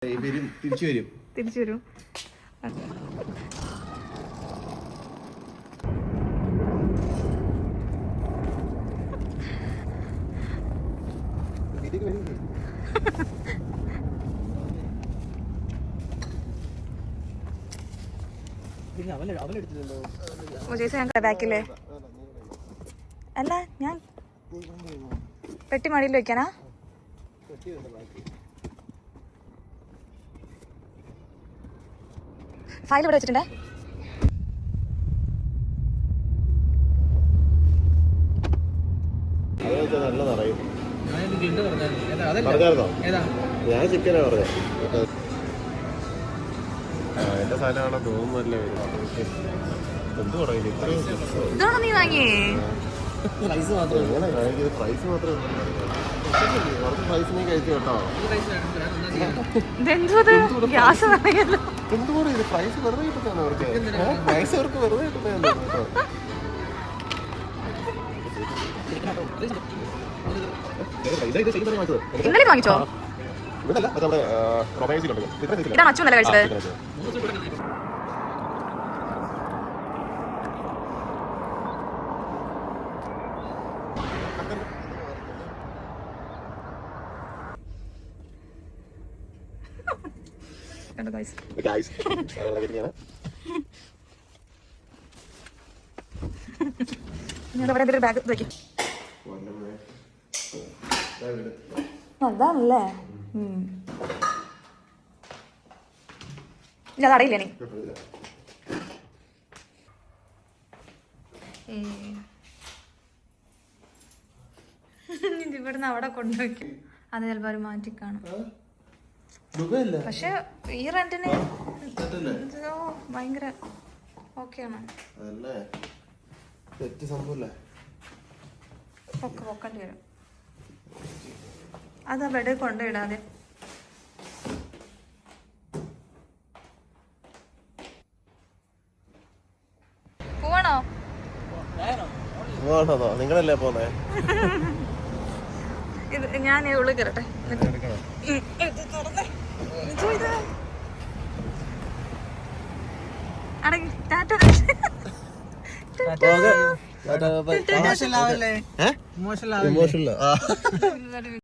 തിരിച്ചു വരും. ബാക്കില്ലേ അല്ല ഞാൻ പെട്ടി മടിയിൽ വെക്കാനാ. ഫയൽ ഇവിടെ വെച്ചിട്ടുണ്ടേ. ഞാൻ ചിക്കനാ പറഞ്ഞേ. എന്റെ സാധനമാണോ തോന്നുന്നല്ലേ. എന്ത് പറയുന്നു ഇതാണോ നീ വാങ്ങിയേ? പ്രൈസ് മാത്രമേ പ്രൈസ് നീ കഴിച്ചു കേട്ടോ. ഗ്യാസ് എന്തുകൂടെ ഇത് പ്രൈസ് വെറുതെ കിട്ടുന്നതാണ് അവർക്ക്. പ്രൈസ് അവർക്ക് വെറുതെ കിട്ടുന്നതാണ് കേട്ടോ. ഇന്നലെ വാങ്ങിച്ചോ? ഇവിടെയല്ല, അത് നമ്മുടെ റൊമാൻസിലുണ്ട്. ഇതാണ് അച്ചു നല്ല കഴിച്ചത്. ബാഗ് വെക്കും. അതാണല്ലേ. ഇല്ല അതറിയില്ല നീ. ഇവിടുന്ന് അവിടെ കൊണ്ടുവയ്ക്കും. അത് ചിലപ്പോ അവർ മാറ്റി കാണും. പക്ഷെ ഈ റെന്റിന് ഭയങ്കര ഓക്കെയാണ്. പൊക്കേണ്ടി വരും. അത് അവിടെ കൊണ്ടുപോയിടാതെ. പോവാണോ? നിങ്ങളല്ലേ പോന്നേ? ഇത് ഞാൻ ഉള്ളിൽ കയറട്ടെ. ഇമോഷണൽ